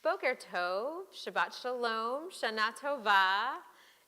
Boker Tov, Shabbat Shalom, Shana Tova.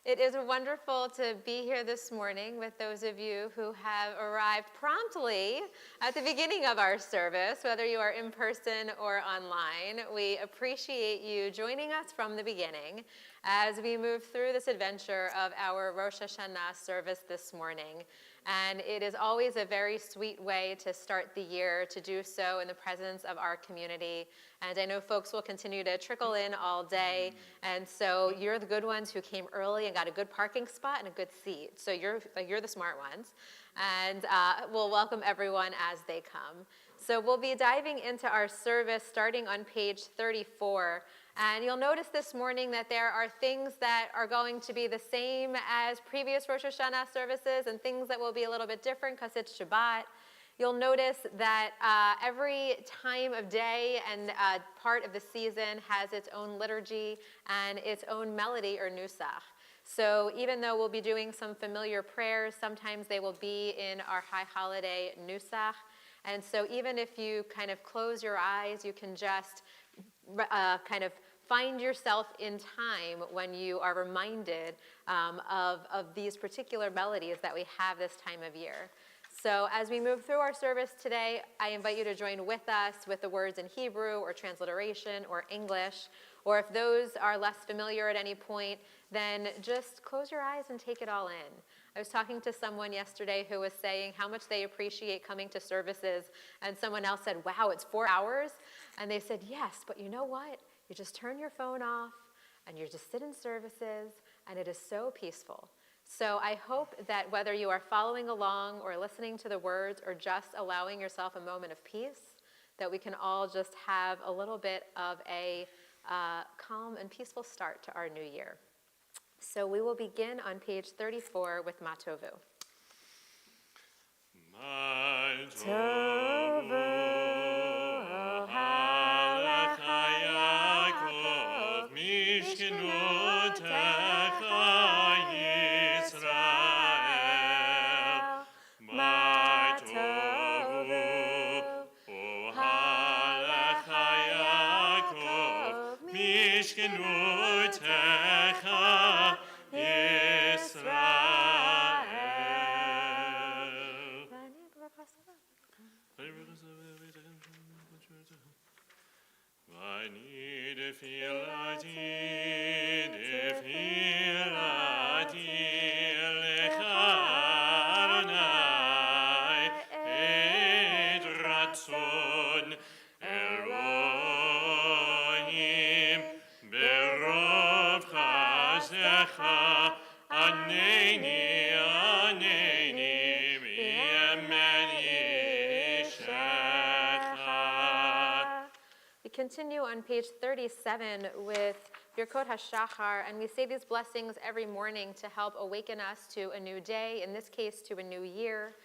It is wonderful to be here this morning with those of you who have arrived promptly at the beginning of our service, whether you are in person or online. We appreciate you joining us from the beginning as we move through this adventure of our Rosh Hashana service this morning. And it is always a very sweet way to start the year, to do so in the presence of our community. And I know folks will continue to trickle in all day. And so you're the good ones who came early and got a good parking spot and a good seat. So you're the smart ones. And we'll welcome everyone as they come. So we'll be diving into our service starting on page 34. And you'll notice this morning that there are things that are going to be the same as previous Rosh Hashanah services and things that will be a little bit different because it's Shabbat. You'll notice that every time of day and part of the season has its own liturgy and its own melody or nusach. So even though we'll be doing some familiar prayers, sometimes they will be in our high holiday nusach. And so even if you kind of close your eyes, you can just kind of find yourself in time when you are reminded of these particular melodies that we have this time of year. So as we move through our service today, I invite you to join with us with the words in Hebrew or transliteration or English. Or if those are less familiar at any point, then just close your eyes and take it all in. I was talking to someone yesterday who was saying how much they appreciate coming to services, and someone else said, wow, it's 4 hours? And they said, yes, but you know what? You just turn your phone off, and you just sit in services, and it is so peaceful. So I hope that whether you are following along or listening to the words or just allowing yourself a moment of peace, that we can all just have a little bit of a calm and peaceful start to our new year. So we will begin on page 34 with Matovu. Continue on page 37 with Birkot HaShachar, and we say these blessings every morning to help awaken us to a new day, in this case to a new year,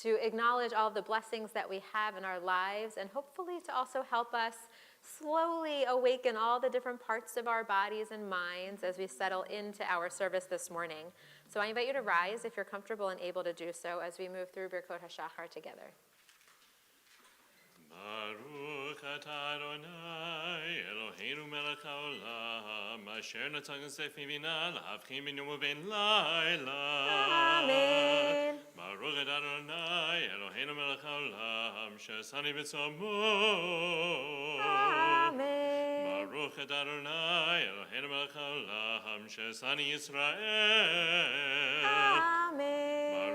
to acknowledge all of the blessings that we have in our lives, and hopefully to also help us slowly awaken all the different parts of our bodies and minds as we settle into our service this morning. So I invite you to rise if you're comfortable and able to do so as we move through Birkot HaShachar together. Baruch atah Adonai Eloheinu melech haolam asher natan sefi bina להבחין בין יום ובין לילה. Amen. Baruch atah Adonai Eloheinu melech haolam שעשני בצומות. Amen. Baruch atah Adonai Eloheinu melech haolam שעשני ישראל. Amen.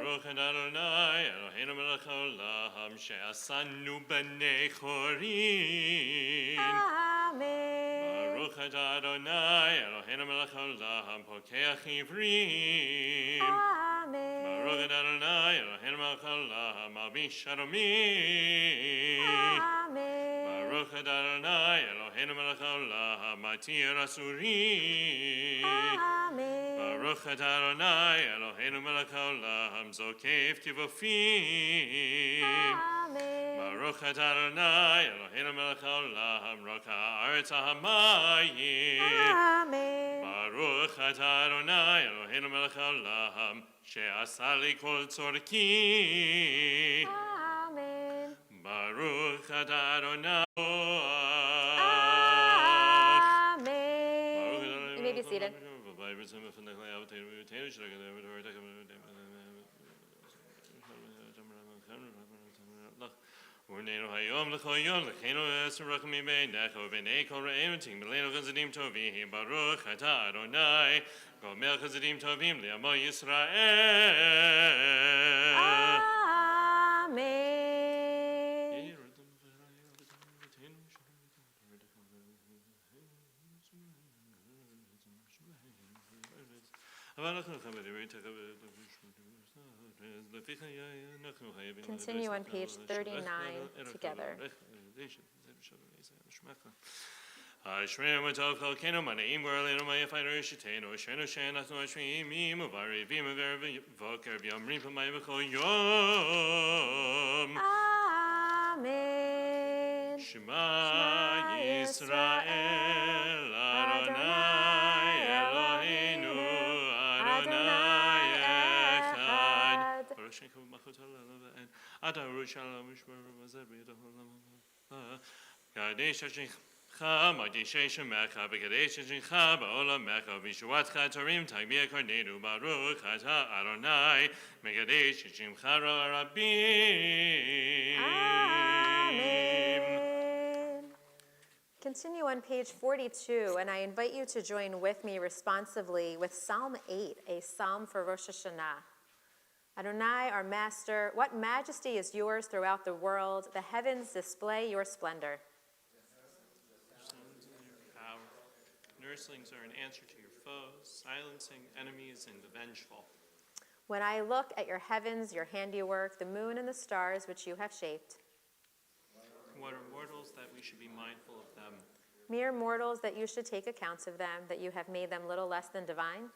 Baruch Adonai Eloheinu melech haolam she'asanu b'nei chorin. Amen. Baruch Adonai Eloheinu melech haolam pokeach ivrim. Amen. Baruch Adonai Eloheinu melech haolam malbish adumim. Amen. Baruch Adonai Eloheinu melech haolam matir asurim. Amen. Baruch atah Adonai Eloheinu melech haolam zokef tivofim. Amen. Baruch atah Adonai Eloheinu melech haolam roka haaretz hamayim. Amen. Baruch atah Adonai Eloheinu melech haolam she'asa li kol tzorki. Amen. Baruch atah Adonai. Amen. You may be seated. Urnenu hayom l'chol yom l'cheinu esrach mi beinecha v'nei kol re'im ting b'leinu chazadim tovim baruch atah Adonai gomel chazadim tovim li'amo Yisrael. Amen. Continue on page 39 together. Ashrim atov chalkenu manaim gorlenu mayafayru shitenu ashenu she'anachnu ashmim uvarivim uvervoker v'yomrim p'may b'chol yom. Amen. Shema Yisrael Adonai Eloheinu Adonai Echad. Baruch Shem Kavod Malchut Ha'olam v'en Ata Ruach Shalom Mishmar v'Mazer B'Yadach Olam. Kadesh Hashem Magdishei Shemecha V'Kadesh Hashem Ba'olamecha V'Yishuatcha Torim Tagbiya Kornenu Baruch Atah Adonai Megadesh Hashem Rabim. Amen. Continue on page 42, and I invite you to join with me responsively with Psalm 8, a psalm for Rosh Hashana. Adonai, our master, what majesty is yours throughout the world? The heavens display your splendor. Nurslings are an answer to your foes, silencing enemies and the vengeful. When I look at your heavens, your handiwork, the moon and the stars which you have shaped. What are mortals that we should be mindful of them? Mere mortals that you should take accounts of them, that you have made them little less than divine.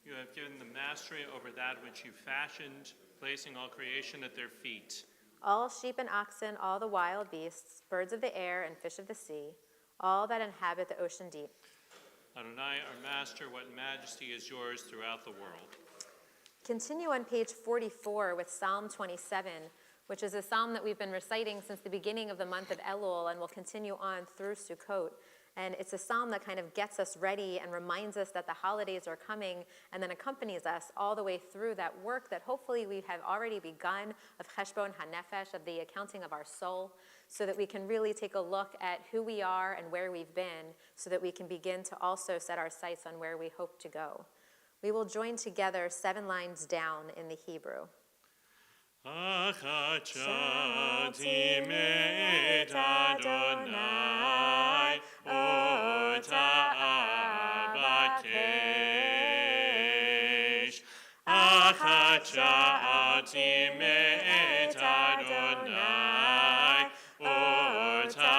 You have given them mastery over that which you fashioned, placing all creation at their feet. All sheep and oxen, all the wild beasts, birds of the air and fish of the sea, all that inhabit the ocean deep. Adonai, our master, what majesty is yours throughout the world. Continue on page 44 with Psalm 27, which is a psalm that we've been reciting since the beginning of the month of Elul and will continue on through Sukkot. And it's a psalm that kind of gets us ready and reminds us that the holidays are coming and then accompanies us all the way through that work that hopefully we have already begun of Cheshbon HaNefesh, of the accounting of our soul, so that we can really take a look at who we are and where we've been, so that we can begin to also set our sights on where we hope to go. We will join together 7 lines down in the Hebrew. Achachati met Adonai ota abakesh. Achachati met Adonai ota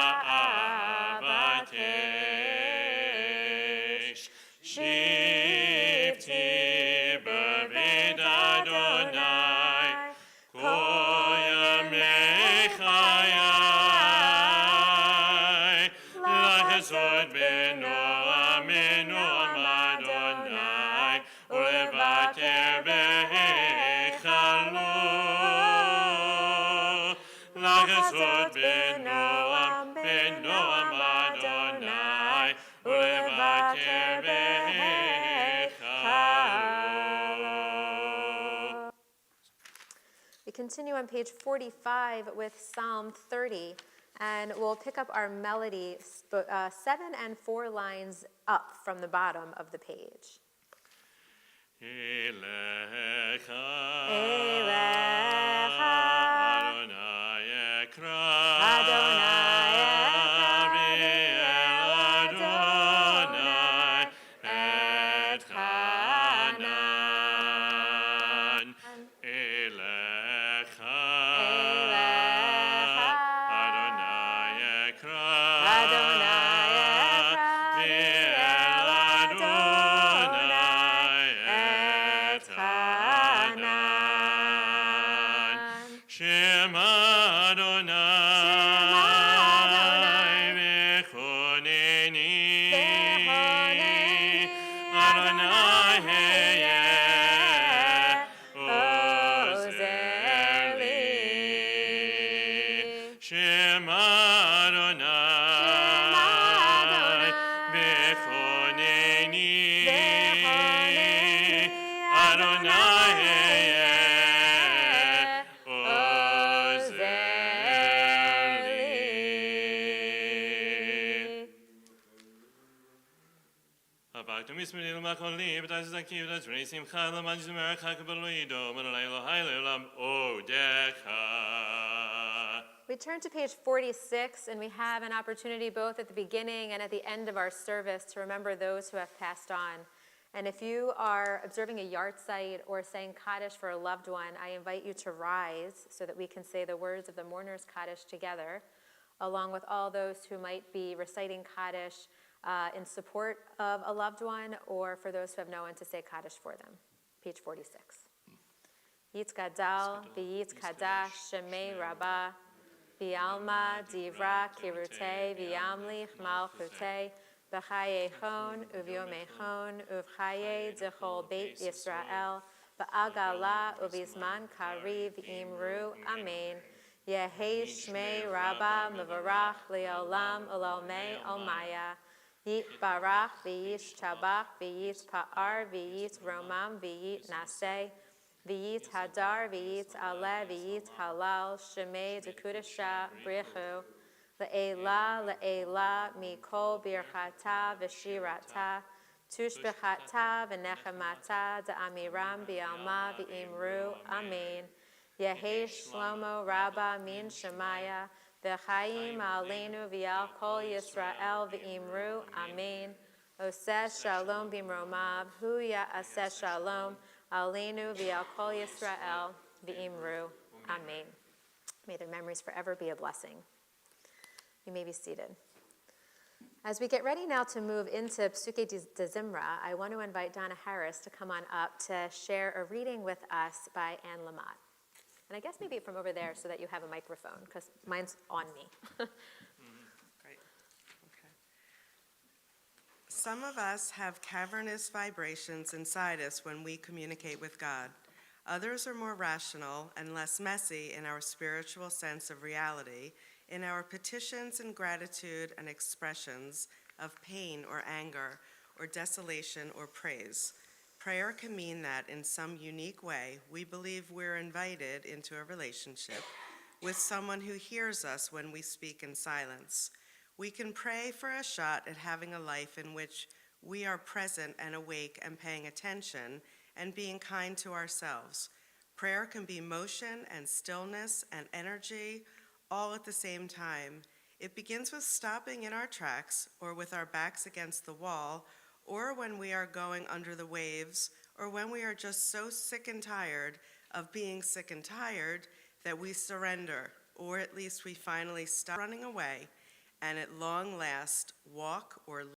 abakesh. Shifti b'ved Adonai Lachazod beno amenu Adonai ulevaker bechalo. Lachazod beno amenu Adonai ulevaker bechalo. We continue on page 45 with Psalm 30, and we'll pick up our melody 7 and 4 lines up from the bottom of the page. Elecha Elecha Adonai ekra Adonai Adonai et Hanan. Elecha Adonai ekra Adonai Ra'anan. Shema Adonai. V'choneni. Adonai Heyeh. Ozer li. Shema Adonai. V'choneni. Adonai Heyeh. Ozer li. Abaktum ismini l'makoli, b'tais zaki, b'tais rei simcha, l'mad zimmer chakabeloido, m'alei Elohai le'olam odecha. We turn to page 46, and we have an opportunity both at the beginning and at the end of our service to remember those who have passed on. And if you are observing a yard site or saying Kaddish for a loved one, I invite you to rise so that we can say the words of the mourner's Kaddish together, along with all those who might be reciting Kaddish in support of a loved one, or for those who have no one to say Kaddish for them. Page 46. Yitz Gadal, V'yitz Kadash, Shemei Rabbah, V'alma, Divra, Kirute, V'yamlich, Malchute, B'chayechon, Uvyomechon, Uvchaye, Dechol Beit Yisrael, B'agala, Uvizman Kariv, Imru, Amen. Yehei Shmei Rabbah, Mevarach, Le'olam, Olomei, Omaya. Yit barach, v'yit tabach, v'yit pa'ar, v'yit romam, v'yit naseh, v'yit hadar, v'yit aleh, v'yit halal, shemei dekudesha, brichu, le'ela, mikol birchata, v'shirata, tushbechata, v'nechemata, da'amiram, bi'alma, v'imru, amen. Yehei Shlomo Rabba min Shemaya, V'chaim aleinu v'yal kol Yisrael v'imru, amen. Oseh shalom b'imromav, hu ya'aseh shalom, aleinu v'yal kol Yisrael v'imru, amen. May their memories forever be a blessing. You may be seated. As we get ready now to move into Psuke de Zimra, I want to invite Donna Harris to come on up to share a reading with us by Anne Lamott. And I guess maybe from over there so that you have a microphone, because mine's on me. Great. Okay. Some of us have cavernous vibrations inside us when we communicate with God. Others are more rational and less messy in our spiritual sense of reality, in our petitions and gratitude and expressions of pain or anger or desolation or praise. Prayer can mean that in some unique way, we believe we're invited into a relationship with someone who hears us when we speak in silence. We can pray for a shot at having a life in which we are present and awake and paying attention and being kind to ourselves. Prayer can be motion and stillness and energy all at the same time. It begins with stopping in our tracks or with our backs against the wall, or when we are going under the waves, or when we are just so sick and tired of being sick and tired that we surrender, or at least we finally stop running away and at long last walk or